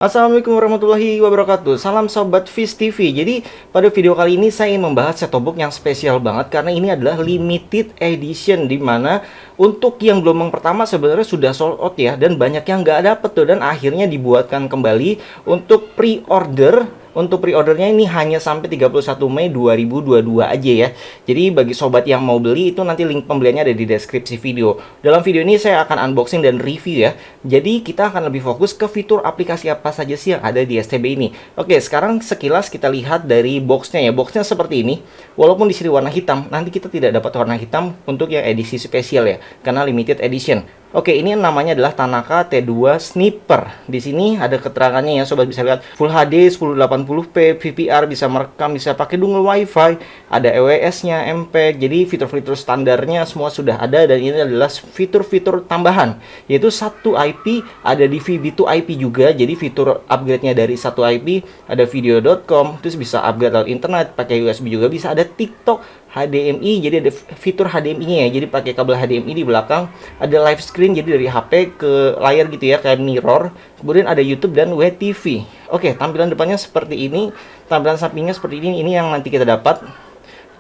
Assalamualaikum warahmatullahi wabarakatuh. Salam sobat Fish TV. Jadi pada video kali ini saya ingin membahas set-top box yang spesial banget karena ini adalah limited edition, di mana untuk yang gelombang pertama sebenarnya sudah sold out ya, dan banyak yang nggak dapet tuh, dan akhirnya dibuatkan kembali untuk pre-order. Untuk pre-ordernya ini hanya sampai 31 Mei 2022 aja ya. Jadi bagi sobat yang mau beli itu nanti link pembeliannya ada di deskripsi video. Dalam video ini saya akan unboxing dan review ya. Jadi kita akan lebih fokus ke fitur aplikasi apa saja sih yang ada di STB ini. Oke, sekarang sekilas kita lihat dari boxnya ya. Boxnya seperti ini. Walaupun di sini warna hitam, nanti kita tidak dapat warna hitam untuk yang edisi spesial ya, karena limited edition. Oke, ini namanya adalah Tanaka T2 Sniper. Di sini ada keterangannya ya, sobat bisa lihat Full HD 1080p, VPR, bisa merekam, bisa pakai dongle WiFi, ada EWS-nya, MPEG. Jadi fitur-fitur standarnya semua sudah ada, dan ini adalah fitur-fitur tambahan, yaitu satu IP, ada di VB2 IP juga. Jadi fitur upgrade-nya dari satu IP, ada video.com, terus bisa upgrade lewat internet, pakai USB juga bisa, ada TikTok, HDMI, jadi ada fitur HDMI-nya ya, jadi pakai kabel HDMI di belakang, ada live screen, jadi dari HP ke layar gitu ya, kayak mirror, kemudian ada YouTube dan WTV. Oke, tampilan depannya seperti ini, tampilan sampingnya seperti ini yang nanti kita dapat.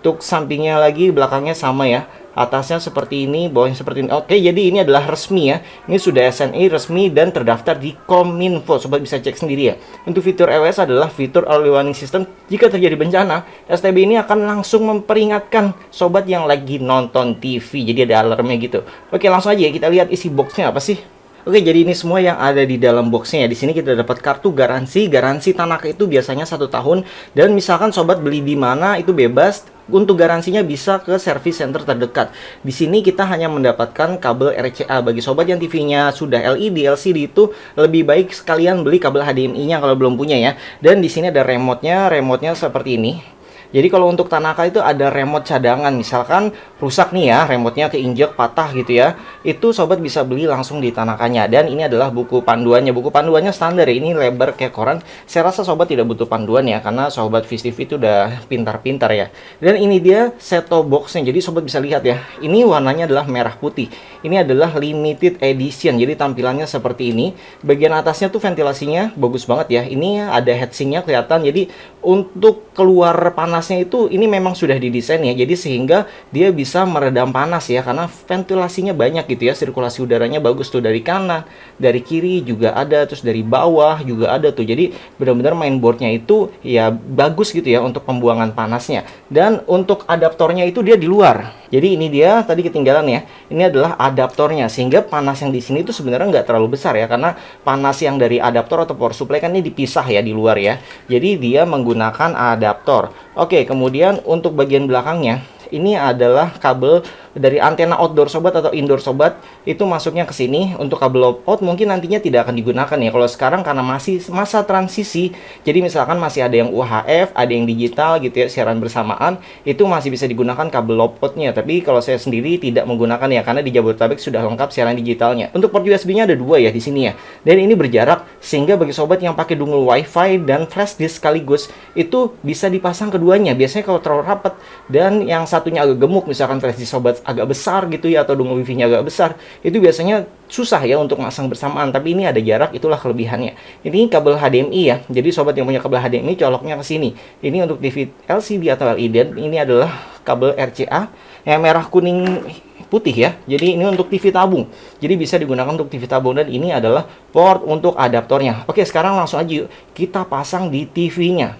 Untuk sampingnya lagi, belakangnya sama ya, atasnya seperti ini, bawahnya seperti ini. Oke, jadi ini adalah resmi ya, ini sudah SNI resmi dan terdaftar di Kominfo, sobat bisa cek sendiri ya. Untuk fitur EWS adalah fitur early warning system. Jika terjadi bencana, STB ini akan langsung memperingatkan sobat yang lagi nonton TV, jadi ada alarmnya gitu. Oke, langsung aja ya, kita lihat isi boxnya apa sih. Oke, jadi ini semua yang ada di dalam boxnya ya. Di sini kita dapat kartu garansi. Garansi Tanaka itu biasanya 1 tahun, dan misalkan sobat beli di mana itu bebas. Untuk garansinya bisa ke service center terdekat. Di sini kita hanya mendapatkan kabel RCA. Bagi sobat yang TV-nya sudah LED, LCD, itu lebih baik sekalian beli kabel HDMI-nya kalau belum punya ya. Dan di sini ada remote-nya seperti ini. Jadi kalau untuk Tanaka itu ada remote cadangan, misalkan rusak nih ya, remote-nya keinjek, patah gitu ya, itu sobat bisa beli langsung di Tanakanya. Dan ini adalah buku panduannya. Buku panduannya standar ya, ini lebar kayak koran. Saya rasa sobat tidak butuh panduan ya, karena sobat Fish TV itu udah pintar-pintar ya. Dan ini dia set-top box-nya. Jadi sobat bisa lihat ya, ini warnanya adalah merah putih. Ini adalah limited edition, jadi tampilannya seperti ini. Bagian atasnya tuh ventilasinya bagus banget ya. Ini ada heatsinknya kelihatan, jadi untuk keluar panasnya itu ini memang sudah didesain ya, jadi sehingga dia bisa meredam panas ya, karena ventilasinya banyak gitu ya, sirkulasi udaranya bagus tuh, dari kanan, dari kiri juga ada, terus dari bawah juga ada tuh. Jadi benar-benar mainboardnya itu ya bagus gitu ya untuk pembuangan panasnya. Dan untuk adaptornya itu dia di luar. Jadi ini dia tadi ketinggalan ya, ini adalah adaptornya, sehingga panas yang di sini itu sebenarnya nggak terlalu besar ya, karena panas yang dari adaptor atau power supply kan ini dipisah ya di luar ya. Jadi dia menggunakan adaptor. Oke, kemudian untuk bagian belakangnya ini adalah kabel dari antena outdoor sobat atau indoor sobat, itu masuknya ke sini. Untuk kabel out mungkin nantinya tidak akan digunakan ya. Kalau sekarang karena masih masa transisi, jadi misalkan masih ada yang UHF, ada yang digital gitu ya, siaran bersamaan, itu masih bisa digunakan kabel outnya. Tapi kalau saya sendiri tidak menggunakan ya, karena di Jabodetabek sudah lengkap siaran digitalnya. Untuk port USB-nya ada 2 ya di sini ya. Dan ini berjarak, sehingga bagi sobat yang pakai dongle WiFi dan flash disk sekaligus, itu bisa dipasang keduanya. Biasanya kalau terlalu rapat dan yang satunya agak gemuk, misalkan flash disk sobat agak besar gitu ya, atau dongle wifi-nya agak besar, itu biasanya susah ya untuk masang bersamaan. Tapi ini ada jarak, itulah kelebihannya. Ini kabel HDMI ya, jadi sobat yang punya kabel HDMI coloknya ke sini. Ini untuk TV LCD atau LED, dan ini adalah kabel RCA yang merah kuning putih ya. Jadi ini untuk TV tabung, jadi bisa digunakan untuk TV tabung. Dan ini adalah port untuk adaptornya. Oke, sekarang langsung aja yuk kita pasang di TV-nya.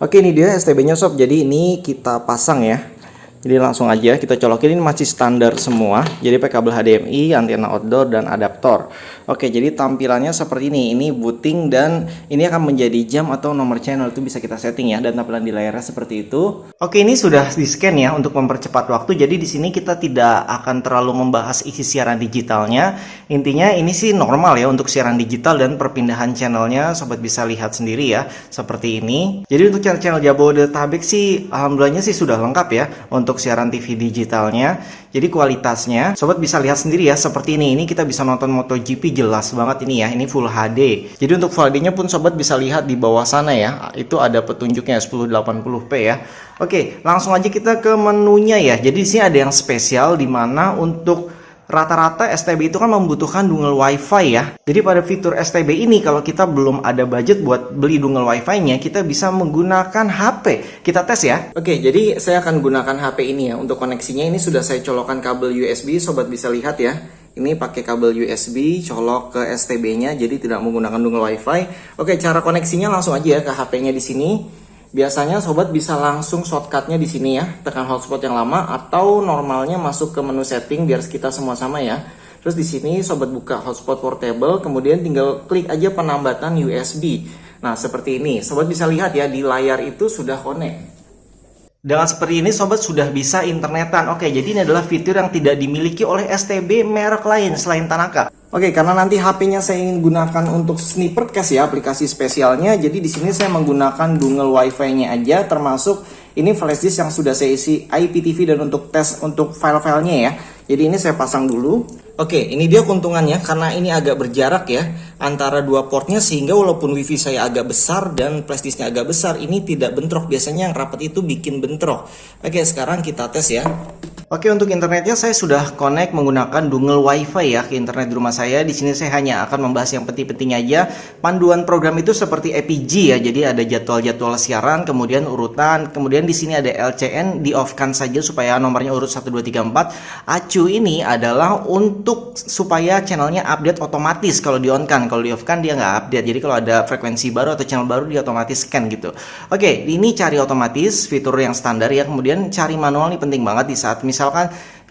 Oke, ini dia STB-nya sob. Jadi ini kita pasang ya. Jadi langsung aja kita colokin, ini masih standar semua. Jadi pakai kabel HDMI, antena outdoor, dan adaptor. Oke, jadi tampilannya seperti ini. Ini booting, dan ini akan menjadi jam atau nomor channel, itu bisa kita setting ya. Dan tampilan di layarnya seperti itu. Oke, ini sudah di scan ya untuk mempercepat waktu. Jadi di sini kita tidak akan terlalu membahas isi siaran digitalnya. Intinya ini sih normal ya untuk siaran digital, dan perpindahan channelnya sobat bisa lihat sendiri ya, seperti ini. Jadi untuk channel Jabodetabek sih alhamdulillahnya sih sudah lengkap ya untuk siaran TV digitalnya. Jadi kualitasnya sobat bisa lihat sendiri ya, seperti ini. Ini kita bisa nonton MotoGP jelas banget ini ya. Ini Full HD. Jadi untuk Full HD-nya pun sobat bisa lihat di bawah sana ya. Itu ada petunjuknya 1080p ya. Oke, langsung aja kita ke menunya ya. Jadi di sini ada yang spesial, di mana untuk rata-rata STB itu kan membutuhkan dongle WiFi ya. Jadi pada fitur STB ini kalau kita belum ada budget buat beli dongle WiFi-nya, kita bisa menggunakan HP. Kita tes ya. Oke, jadi saya akan gunakan HP ini ya. Untuk koneksinya ini sudah saya colokkan kabel USB, sobat bisa lihat ya. Ini pakai kabel USB, colok ke STB-nya, jadi tidak menggunakan dongle WiFi. Oke, cara koneksinya langsung aja ya ke HP-nya di sini. Biasanya sobat bisa langsung shortcutnya di sini ya, tekan hotspot yang lama atau normalnya masuk ke menu setting biar kita semua sama ya. Terus di sini sobat buka hotspot portable, kemudian tinggal klik aja penambatan USB. Nah, seperti ini. Sobat bisa lihat ya di layar itu sudah connect. Dengan seperti ini sobat sudah bisa internetan. Oke, jadi ini adalah fitur yang tidak dimiliki oleh STB merek lain selain Tanaka. Oke, karena nanti HP-nya saya ingin gunakan untuk Snippercast ya, aplikasi spesialnya. Jadi di sini saya menggunakan dongle WiFi-nya aja, termasuk ini flash disk yang sudah saya isi IPTV dan untuk tes untuk file-filenya ya. Jadi ini saya pasang dulu. Oke, ini dia keuntungannya karena ini agak berjarak ya antara dua portnya, sehingga walaupun wifi saya agak besar dan flash disknya agak besar, ini tidak bentrok. Biasanya yang rapat itu bikin bentrok. Oke, sekarang kita tes ya. Oke, untuk internetnya saya sudah connect menggunakan dongle WiFi ya ke internet di rumah saya. Di sini saya hanya akan membahas yang penting-penting aja. Panduan program itu seperti EPG ya. Jadi ada jadwal-jadwal siaran, kemudian urutan, kemudian di sini ada LCN, di off-kan saja supaya nomornya urut 1 2 3 4. ACU ini adalah untuk supaya channelnya update otomatis kalau di on-kan. Kalau di off-kan dia nggak update. Jadi kalau ada frekuensi baru atau channel baru dia otomatis scan gitu. Oke, ini cari otomatis, fitur yang standar ya. Kemudian cari manual ini penting banget di saat misalkan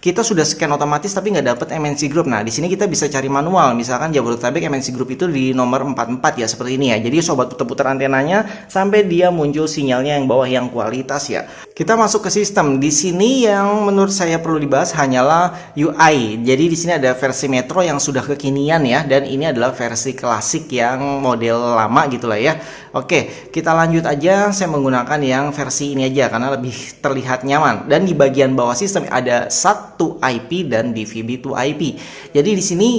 kita sudah scan otomatis tapi nggak dapat MNC Group. Nah, di sini kita bisa cari manual. Misalkan Jabodetabek MNC Group itu di nomor 44 ya, seperti ini ya. Jadi sobat putar-putar antenanya sampai dia muncul sinyalnya yang bawah yang kualitas ya. Kita masuk ke sistem. Di sini yang menurut saya perlu dibahas hanyalah UI. Jadi di sini ada versi Metro yang sudah kekinian ya, dan ini adalah versi klasik yang model lama gitulah ya. Oke, kita lanjut aja. Saya menggunakan yang versi ini aja karena lebih terlihat nyaman. Dan di bagian bawah sistem ada satu IP dan DVB-to IP. Jadi di sini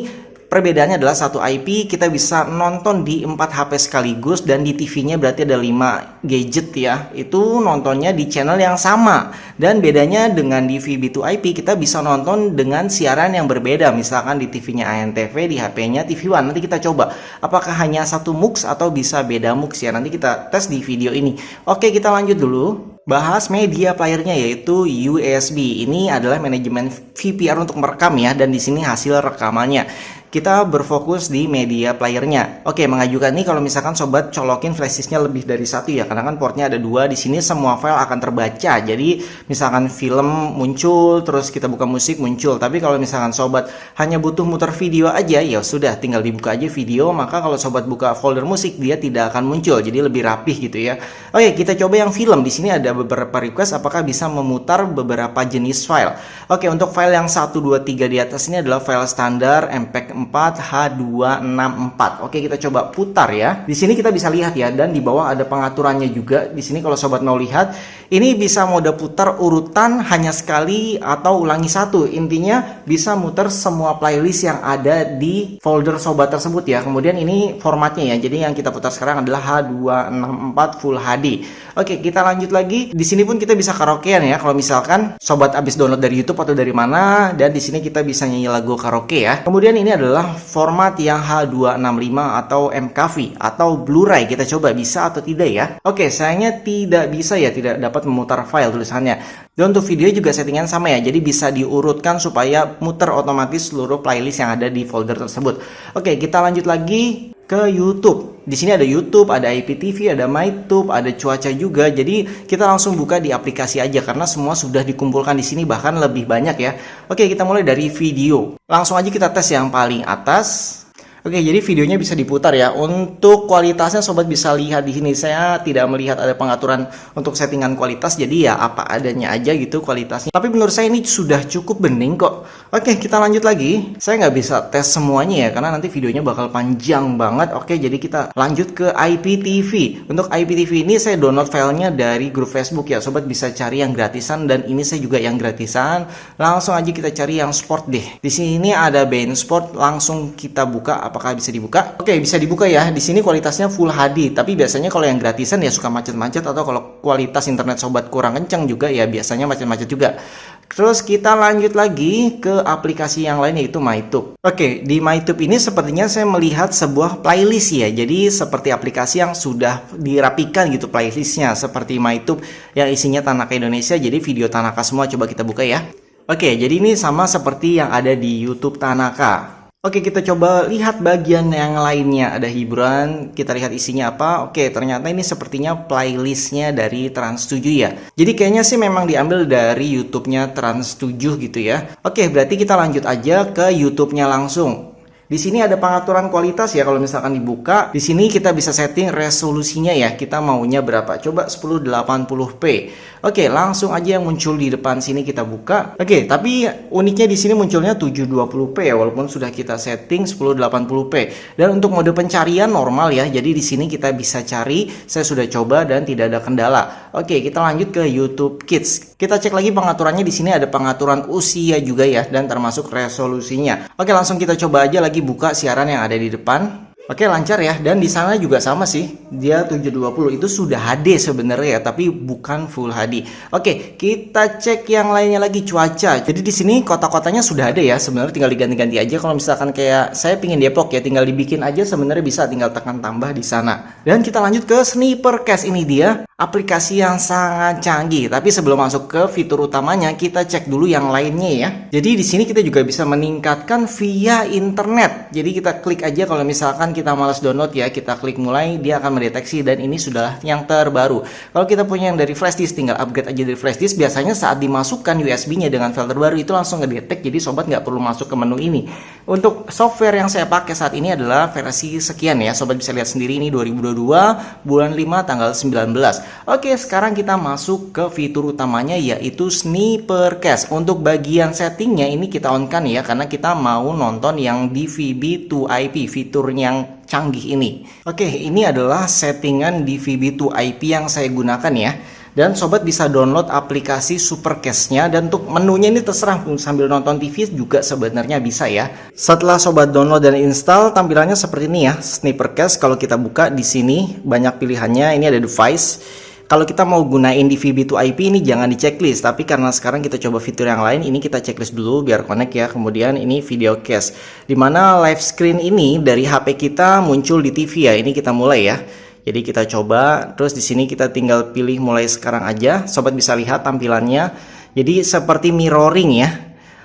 perbedaannya adalah satu IP kita bisa nonton di 4 HP sekaligus, dan di TV-nya berarti ada 5 gadget ya. Itu nontonnya di channel yang sama. Dan bedanya dengan DVB-to IP kita bisa nonton dengan siaran yang berbeda. Misalkan di TV-nya ANTV, di HP-nya TV One. Nanti kita coba apakah hanya satu MUX atau bisa beda MUX ya. Nanti kita tes di video ini. Oke, kita lanjut dulu. Bahas media playernya yaitu USB. Ini adalah manajemen VPR untuk merekam ya, dan di sini hasil rekamannya. Kita berfokus di media playernya. Oke, mengajukan nih kalau misalkan sobat colokin flash disknya lebih dari satu ya, karena kan portnya ada 2. Di sini semua file akan terbaca. Jadi misalkan film muncul, terus kita buka musik muncul. Tapi kalau misalkan sobat hanya butuh muter video aja, ya sudah tinggal dibuka aja video. Maka kalau sobat buka folder musik dia tidak akan muncul. Jadi lebih rapih gitu ya. Oke, kita coba yang film. Di sini ada beberapa request apakah bisa memutar beberapa jenis file. Oke, untuk file yang 1 2 3 di atas ini adalah file standar MPEG 4 H264. Oke, kita coba putar ya. Di sini kita bisa lihat ya, dan di bawah ada pengaturannya juga. Di sini kalau sobat mau lihat, ini bisa mode putar urutan hanya sekali atau ulangi satu. Intinya bisa muter semua playlist yang ada di folder sobat tersebut ya. Kemudian ini formatnya ya. Jadi yang kita putar sekarang adalah H264 Full HD. Oke, kita lanjut lagi. Di sini pun kita bisa karaokean ya. Kalau misalkan sobat habis download dari YouTube atau dari mana, dan di sini kita bisa nyanyi lagu karaoke ya. Kemudian ini adalah format yang H265 atau MKV atau Blu-ray. Kita coba bisa atau tidak ya. Oke, sayangnya tidak bisa ya, tidak dapat memutar file tulisannya. Dan untuk video juga settingan sama ya. Jadi bisa diurutkan supaya muter otomatis seluruh playlist yang ada di folder tersebut. Oke, kita lanjut lagi ke YouTube. Di sini ada YouTube, ada IPTV, ada MyTube, ada cuaca juga. Jadi kita langsung buka di aplikasi aja karena semua sudah dikumpulkan di sini, bahkan lebih banyak ya. Oke, kita mulai dari video. Langsung aja kita tes yang paling atas. Oke, jadi videonya bisa diputar ya. Untuk kualitasnya sobat bisa lihat di sini. Saya tidak melihat ada pengaturan untuk settingan kualitas, jadi ya apa adanya aja gitu kualitasnya. Tapi menurut saya ini sudah cukup bening kok. Oke, kita lanjut lagi. Saya nggak bisa tes semuanya ya, karena nanti videonya bakal panjang banget. Oke, jadi kita lanjut ke IPTV. Untuk IPTV ini saya download filenya dari grup Facebook ya. Sobat bisa cari yang gratisan, dan ini saya juga yang gratisan. Langsung aja kita cari yang sport deh. Di sini ada band sport, langsung kita buka. Apakah bisa dibuka? Oke, bisa dibuka ya. Di sini kualitasnya Full HD. Tapi biasanya kalau yang gratisan ya suka macet-macet, atau kalau kualitas internet sobat kurang kencang juga ya biasanya macet-macet juga. Terus kita lanjut lagi ke aplikasi yang lain yaitu MyTube. Oke, di MyTube ini sepertinya saya melihat sebuah playlist ya. Jadi seperti aplikasi yang sudah dirapikan gitu playlistnya. Seperti MyTube yang isinya Tanaka Indonesia. Jadi video Tanaka semua, coba kita buka ya. Oke, jadi ini sama seperti yang ada di YouTube Tanaka. Oke, kita coba lihat bagian yang lainnya. Ada hiburan, kita lihat isinya apa. Oke, ternyata ini sepertinya playlistnya dari Trans7 ya. Jadi kayaknya sih memang diambil dari YouTube-nya Trans7 gitu ya. Oke, berarti kita lanjut aja ke YouTube-nya langsung. Di sini ada pengaturan kualitas ya, kalau misalkan dibuka. Di sini kita bisa setting resolusinya ya. Kita maunya berapa? Coba 1080p. Oke, langsung aja yang muncul di depan sini kita buka. Oke, tapi uniknya di sini munculnya 720p ya, walaupun sudah kita setting 1080p. Dan untuk mode pencarian normal ya. Jadi di sini kita bisa cari. Saya sudah coba dan tidak ada kendala. Oke, kita lanjut ke YouTube Kids. Kita cek lagi pengaturannya. Di sini ada pengaturan usia juga ya, dan termasuk resolusinya. Oke, langsung kita coba aja lagi buka siaran yang ada di depan. Oke, lancar ya, dan di sana juga sama sih. Dia 720 itu sudah HD sebenarnya ya, tapi bukan Full HD. Oke, kita cek yang lainnya lagi, cuaca. Jadi di sini kota-kotanya sudah ada ya, sebenarnya tinggal diganti-ganti aja. Kalau misalkan kayak saya pingin Depok ya, tinggal dibikin aja, sebenarnya bisa tinggal tekan tambah di sana. Dan kita lanjut ke Snipercast. Ini dia aplikasi yang sangat canggih. Tapi sebelum masuk ke fitur utamanya, kita cek dulu yang lainnya ya. Jadi di sini kita juga bisa meningkatkan via internet. Jadi kita klik aja, kalau misalkan kita malas download ya, kita klik mulai, dia akan mendeteksi, dan ini sudah yang terbaru. Kalau kita punya yang dari flash disk, tinggal upgrade aja dari flash disk. Biasanya saat dimasukkan USB-nya dengan file terbaru itu langsung ngedetect, jadi sobat nggak perlu masuk ke menu ini. Untuk software yang saya pakai saat ini adalah versi sekian ya, sobat bisa lihat sendiri ini 2022 bulan 5 tanggal 19. Oke, sekarang kita masuk ke fitur utamanya yaitu Snipercast. Untuk bagian settingnya ini kita on kan ya, karena kita mau nonton yang DVB-to-IP, fitur yang canggih ini. Oke, ini adalah settingan DVB-to-IP yang saya gunakan ya. Dan sobat bisa download aplikasi Supercast-nya, dan untuk menunya ini terserah, sambil nonton TV juga sebenarnya bisa ya. Setelah sobat download dan install, tampilannya seperti ini ya. Snipercast, kalau kita buka di sini banyak pilihannya. Ini ada device. Kalau kita mau gunain DVB-to-IP ini jangan di checklist, tapi karena sekarang kita coba fitur yang lain, ini kita checklist dulu biar connect ya. Kemudian ini video cast, dimana live screen ini dari HP kita muncul di TV ya. Ini kita mulai ya. Jadi kita coba, terus di sini kita tinggal pilih mulai sekarang aja. Sobat bisa lihat tampilannya. Jadi seperti mirroring ya.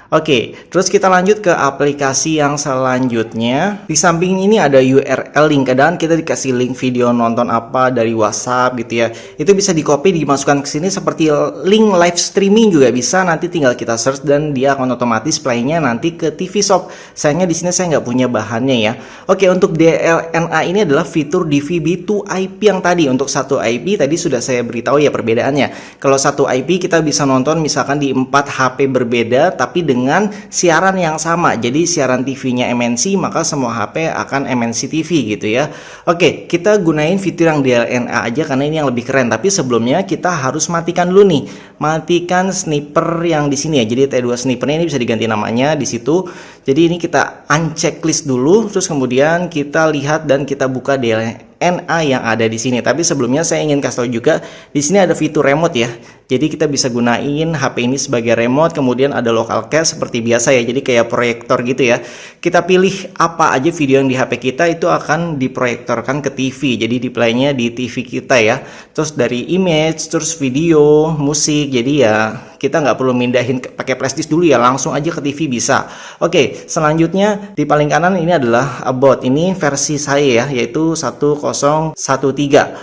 Oke, terus kita lanjut ke aplikasi yang selanjutnya. Di samping ini ada URL link, dan kita dikasih link video nonton apa dari WhatsApp gitu ya. Itu bisa di copy, dimasukkan ke sini seperti link live streaming juga bisa. Nanti tinggal kita search dan dia akan otomatis playnya nanti ke TV Shop. Sayangnya di sini saya nggak punya bahannya ya. Oke, untuk DLNA ini adalah fitur DVB-to-IP yang tadi. Untuk satu IP tadi sudah saya beritahu ya perbedaannya. Kalau satu IP kita bisa nonton misalkan di 4 HP berbeda, tapi dengan siaran yang sama. Jadi siaran TV-nya MNC, maka semua HP akan MNC TV gitu ya. Oke, kita gunain fitur yang DLNA aja karena ini yang lebih keren. Tapi sebelumnya kita harus matikan dulu nih. Matikan sniper yang di sini ya. Jadi T2 snipernya ini bisa diganti namanya di situ. Jadi ini kita unchecklist dulu, terus kemudian kita lihat dan kita buka DLNA yang ada di sini. Tapi sebelumnya saya ingin kasih tahu juga di sini ada fitur remote ya. Jadi kita bisa gunain HP ini sebagai remote, kemudian ada local cache seperti biasa ya. Jadi kayak proyektor gitu ya. Kita pilih apa aja video yang di HP kita itu akan diproyektorkan ke TV. Jadi di play-nya di TV kita ya. Terus dari image, terus video, musik. Jadi ya kita nggak perlu mindahin pakai flash disk dulu ya, langsung aja ke TV bisa. Oke, selanjutnya di paling kanan ini adalah about. Ini versi saya ya, yaitu 1013.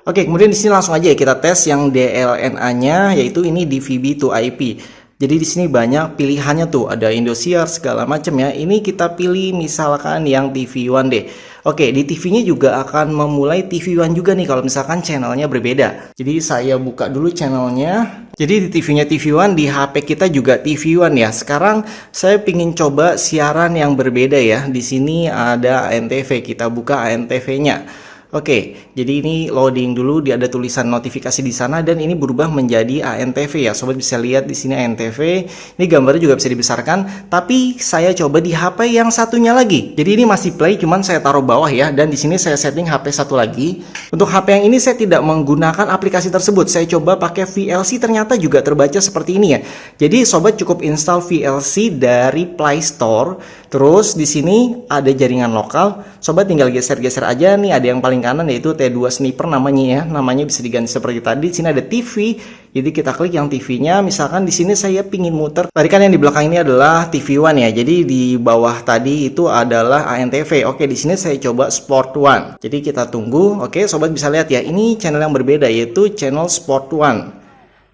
Oke, kemudian di sini langsung aja ya kita tes yang DLNA-nya, yaitu ini DVB-to-IP. Jadi di sini banyak pilihannya tuh, ada Indosiar segala macam ya. Ini kita pilih misalkan yang TV One deh. Oke, di TV-nya juga akan memulai TV One juga nih kalau misalkan channelnya berbeda. Jadi saya buka dulu channelnya. Jadi di TV-nya TV One, di HP kita juga TV One ya. Sekarang saya pingin coba siaran yang berbeda ya. Di sini ada ANTV, kita buka ANTV-nya. Oke, jadi ini loading dulu, dia ada tulisan notifikasi di sana dan ini berubah menjadi ANTV ya. Sobat bisa lihat di sini ANTV. Ini gambarnya juga bisa dibesarkan, tapi saya coba di HP yang satunya lagi. Jadi ini masih play, cuman saya taruh bawah ya, dan di sini saya setting HP satu lagi. Untuk HP yang ini saya tidak menggunakan aplikasi tersebut. Saya coba pakai VLC, ternyata juga terbaca seperti ini ya. Jadi sobat cukup install VLC dari Play Store. Terus di sini ada jaringan lokal. Sobat tinggal geser-geser aja nih, ada yang paling kanan yaitu T2 Sniper namanya ya. Namanya bisa diganti seperti tadi. Di sini ada TV. Jadi kita klik yang TV-nya. Misalkan di sini saya pingin muter. Tadi kan yang di belakang ini adalah TV One ya. Jadi di bawah tadi itu adalah ANTV. Oke, di sini saya coba Sport One. Jadi kita tunggu. Oke, sobat bisa lihat ya. Ini channel yang berbeda yaitu channel Sport One.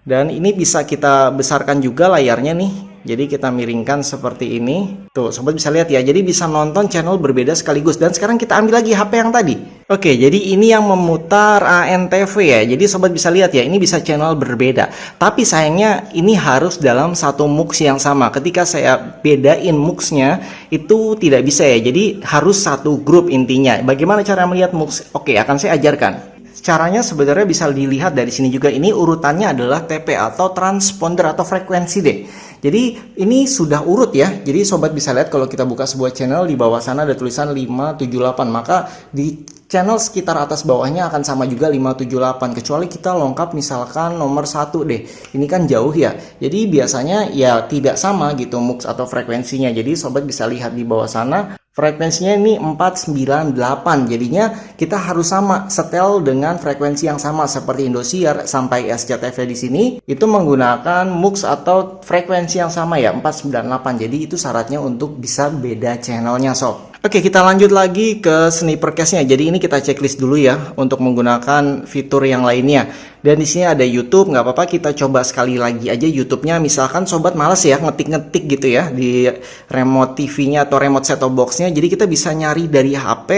Dan ini bisa kita besarkan juga layarnya nih. Jadi kita miringkan seperti ini. Tuh, sobat bisa lihat ya. Jadi bisa nonton channel berbeda sekaligus. Dan sekarang kita ambil lagi HP yang tadi. Oke, jadi ini yang memutar ANTV ya. Jadi sobat bisa lihat ya, ini bisa channel berbeda. Tapi sayangnya ini harus dalam satu MUX yang sama. Ketika saya bedain MUX-nya itu tidak bisa ya. Jadi harus satu grup intinya. Bagaimana cara melihat MUX? Oke, akan saya ajarkan. Caranya sebenarnya bisa dilihat dari sini juga. Ini urutannya adalah TP atau transponder atau frekuensi deh. Jadi ini sudah urut ya. Jadi sobat bisa lihat kalau kita buka sebuah channel di bawah sana ada tulisan 578. Maka di channel sekitar atas bawahnya akan sama juga 578. Kecuali kita lengkap misalkan nomor 1 deh. Ini kan jauh ya. Jadi biasanya ya tidak sama gitu MUX atau frekuensinya. Jadi sobat bisa lihat di bawah sana. Frekuensinya ini 498, jadinya kita harus sama setel dengan frekuensi yang sama seperti Indosiar sampai SCTV di sini itu menggunakan MUX atau frekuensi yang sama ya 498. Jadi itu syaratnya untuk bisa beda channelnya sob. Oke, kita lanjut lagi ke Snipercast-nya. Jadi ini kita checklist dulu ya untuk menggunakan fitur yang lainnya. Dan di sini ada YouTube, nggak apa-apa kita coba sekali lagi aja YouTube-nya. Misalkan sobat males ya ngetik-ngetik gitu ya di remote TV-nya atau remote set-top box-nya. Jadi kita bisa nyari dari HP.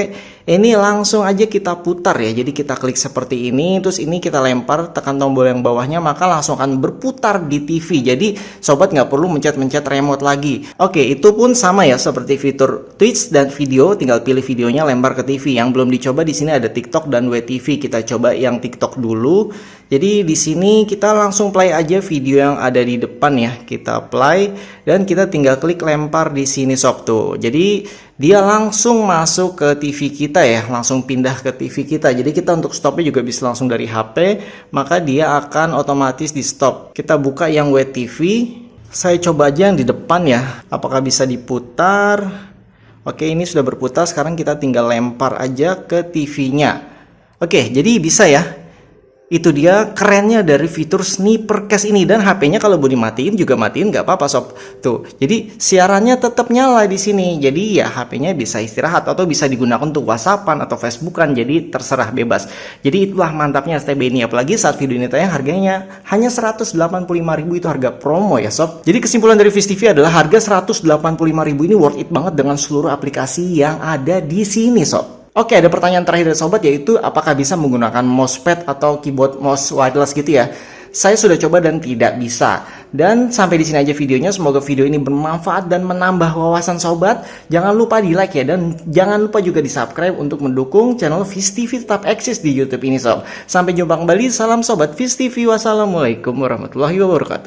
Ini langsung aja kita putar ya. Jadi kita klik seperti ini, terus ini kita lempar, tekan tombol yang bawahnya, maka langsung akan berputar di TV. Jadi sobat nggak perlu mencet-mencet remote lagi. Oke, itu pun sama ya seperti fitur Twitch dan video, tinggal pilih videonya lempar ke TV. Yang belum dicoba di sini ada TikTok dan WeTV. Kita coba yang TikTok dulu. Jadi di sini kita langsung play aja video yang ada di depan ya. Kita play dan kita tinggal klik lempar di sini sob tuh. Jadi dia langsung masuk ke TV kita ya, langsung pindah ke TV kita. Jadi kita untuk stopnya juga bisa langsung dari HP, maka dia akan otomatis di stop. Kita buka yang WeTV. Saya coba aja yang di depan ya, apakah bisa diputar. Oke, ini sudah berputar. Sekarang kita tinggal lempar aja ke TV-nya. Oke, jadi bisa ya. Itu dia kerennya dari fitur Snipercast ini. Dan HP-nya kalau mau dimatiin juga matiin nggak apa-apa sob. Tuh, jadi siarannya tetap nyala di sini. Jadi ya HP-nya bisa istirahat atau bisa digunakan untuk WhatsAppan atau Facebookan. Jadi terserah bebas. Jadi itulah mantapnya STB ini. Apalagi saat video ini tayang harganya hanya 185.000, itu harga promo ya sob. Jadi kesimpulan dari Viz TV adalah harga 185.000 ini worth it banget dengan seluruh aplikasi yang ada di sini sob. Oke, ada pertanyaan terakhir dari sobat yaitu apakah bisa menggunakan mousepad atau keyboard mouse wireless gitu ya. Saya sudah coba dan tidak bisa. Dan sampai di sini aja videonya. Semoga video ini bermanfaat dan menambah wawasan sobat. Jangan lupa di like ya, dan jangan lupa juga di subscribe untuk mendukung channel Viz TV tetap eksis di YouTube ini sob. Sampai jumpa kembali. Salam sobat Viz TV. Wassalamualaikum warahmatullahi wabarakatuh.